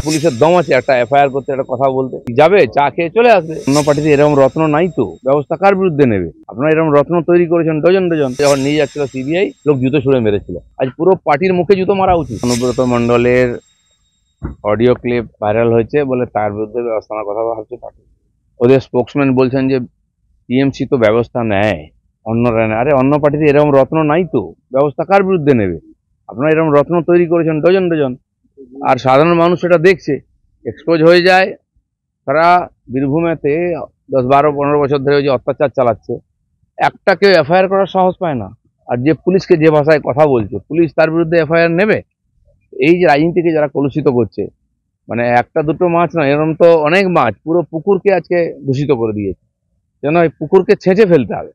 পুলিশের দম আছে একটা এফআইআর করতে, একটা কথা বলতে যাবে, চা খেয়ে চলে আসবে। অন্য পার্টিতে এরকম রত্ন নাই তো, ব্যবস্থা কার বিরুদ্ধে নেবে? আপনারা এরকম রত্ন তৈরি করেছেন ডজন ডজন। যখন নিয়ে যাচ্ছিল সিবিআই, লোক জুতো ছুড়ে মেরেছিল। আজ পুরো পার্টির মুখে জুতো মারা উচিত। অনুব্রত মণ্ডলের অডিও ক্লিপ ভাইরাল হয়েছে বলে তার বিরুদ্ধে ব্যবস্থা নেওয়ার কথা ভাবছে পার্টি। ওদের স্পোক্সম্যান বলছেন যে টিএমসি তো ব্যবস্থা নেয়, অন্যরা নেয়। আরে অন্য পার্টিতে এরকম রত্ন নাই তো, ব্যবস্থা কার বিরুদ্ধে নেবে? আপনারা এরকম রত্ন তৈরি করেছেন ডজন ডজন, আর সাধারণ মানুষ সেটা দেখছে, এক্সপোজ হয়ে যায়। তারা বীরভূমেতে 10, 12, 15 বছর ধরে যে অত্যাচার চালাচ্ছে, একটা কেউ এফআইআর করার সাহস পায় না। আর যে পুলিশকে যে ভাষায় কথা বলছে, পুলিশ তার বিরুদ্ধে এফআইআর নেবে? এই যে রাজনীতিকে যারা কলুষিত করছে, মানে একটা দুটো মাছ না, এরকম তো অনেক মাছ, পুরো পুকুরকে আজকে দূষিত করে দিয়েছে। যেন এই পুকুরকে ছেঁচে ফেলতে হবে,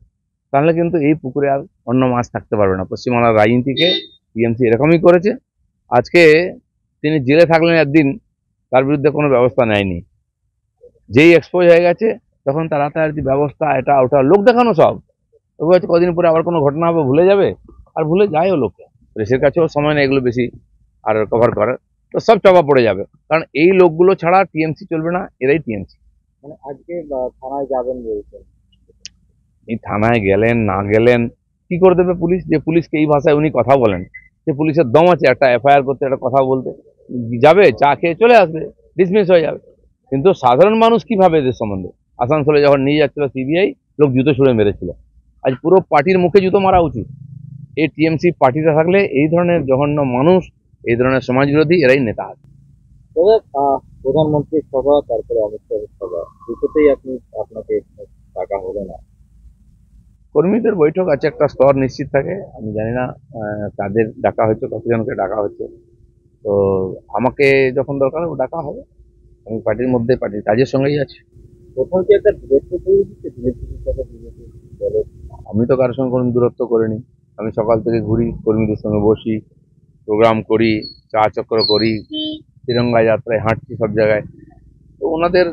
তাহলে কিন্তু এই পুকুরে আর অন্য মাছ থাকতে পারবে না। পশ্চিমবাংলার রাজনীতিকে টিএমসি এরকমই করেছে। আজকে তিনি জেলে থাকলেন একদিন, তার বিরুদ্ধে কোনো ব্যবস্থা নেয়নি। যেই এক্সপোজ হয়ে গেছে, তখন তার রাতারাতি ব্যবস্থা, এটা ওটা, লোক দেখানো সব। তবু হচ্ছে কদিন পরে আবার কোনো ঘটনা হবে, ভুলে যাবে। আর ভুলে যায়ও লোকে, প্রেসের কাছেও সময় নেই এগুলো বেশি আর কভার করার। তো সব চাপা পড়ে যাবে, কারণ এই লোকগুলো ছাড়া টিএমসি চলবে না, এরাই টিএমসি। মানে আজকে থানায় যাবেন বলছেন। এই থানায় গেলেন না গেলেন, কি করে দেবে পুলিশ? যে পুলিশকে এই ভাষায় উনি কথা বলেন, যে পুলিশের দম আছে একটা এফআইআর করতে, একটা কথা বলতে যাবে, চা খেয়ে চলে আসবে, ডিসমিস হয়ে যাবে। কিন্তু সাধারণ মানুষ কি ভাবে এদের সম্বন্ধে? আসানসোলে যখন নিয়ে যাচ্ছিল সিবিআই, লোক জুতো ছুড়ে মেরেছিল। আজ পুরো পার্টির মুখে জুতো মারা উচিত। এই টিএমসি পার্টিটা থাকলে এই ধরনের জঘন্য মানুষ, এই ধরনের সমাজ বিরোধী, এরাই নেতা আছে। তবে প্রধানমন্ত্রীর সভা, তারপরে অমিত শাহের সভা, দুটোতেই আপনাকে টাকা হলো না। কর্মীদের বৈঠক আছে, একটা স্তর নিশ্চিত থাকে। আমি জানি না তাদের ডাকা হয়েছে, কতজনকে ডাকা হয়েছে। তো আমাকে যখন দরকার হবে ডাকা হবে। আমি পার্টির মধ্যে, পার্টির কাজের সঙ্গেই আছি। কোথাও কি একটা দূরত্ব তৈরি হচ্ছে বিজেপির সাথে, বিজেপি দলের? আমি তো কারোর সঙ্গে কোনো দূরত্ব করিনি। আমি সকাল থেকে ঘুরি, কর্মীদের সঙ্গে বসি, প্রোগ্রাম করি, চা চক্র করি, তিরঙ্গা যাত্রায় হাঁটছি সব জায়গায়। তো ওনাদের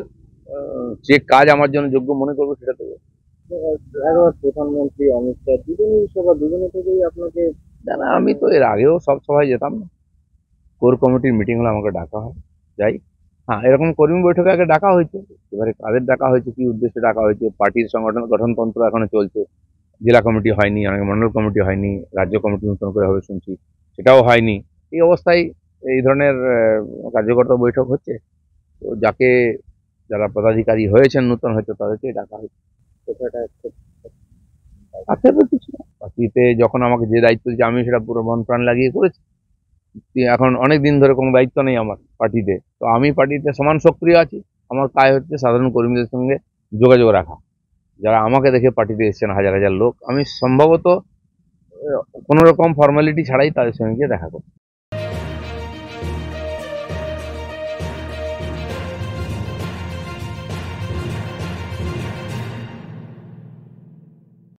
যে কাজ আমার জন্য যোগ্য মনে করবো সেটা দেবো। একবার প্রধানমন্ত্রী অমিত শাহ দুজনেই সভা, দুজনে থেকেই আপনাকে। না, আমি তো এর আগেও সব সভায় যেতাম না। কোর কমিটির মিটিং হলে আমাকে ডাকা হয়, যাই। হ্যাঁ, এরকম কর্মী বৈঠকে আগে ডাকা হয়েছে। এবারে কাদের ডাকা হয়েছে, কি উদ্দেশ্যে ডাকা হয়েছে, পার্টির সংগঠন গঠনতন্ত্র এখনো চলছে। জেলা কমিটি হয়নি, অনেক মন্ডল কমিটি হয়নি, রাজ্য কমিটি নতুন করে হবে শুনছি, সেটাও হয়নি। এই অবস্থায় এই ধরনের কার্যকর্তা বৈঠক হচ্ছে। তো যারা পদাধিকারী হয়েছেন, নতুন হয়তো তাদেরকে ডাকা হয়েছে। কথাটা খুব পার্টিতে কিছু না। পার্টিতে যখন আমাকে যে দায়িত্ব দিয়েছে, আমি সেটা পুরো মন প্রাণ লাগিয়ে করেছি। এখন অনেক দিন ধরে কোনো দায়িত্ব নেই আমার পার্টিতে, তো আমি পার্টিতে সমান সক্রিয় আছি। আমার কাজ হচ্ছে সাধারণ কর্মীদের সঙ্গে যোগাযোগ রাখা। যারা আমাকে দেখে পার্টিতে এসেছেন হাজার হাজার লোক, আমি সম্ভবত কোনো রকম ফর্মালিটি ছাড়াই তাদের সঙ্গে গিয়ে দেখা করি।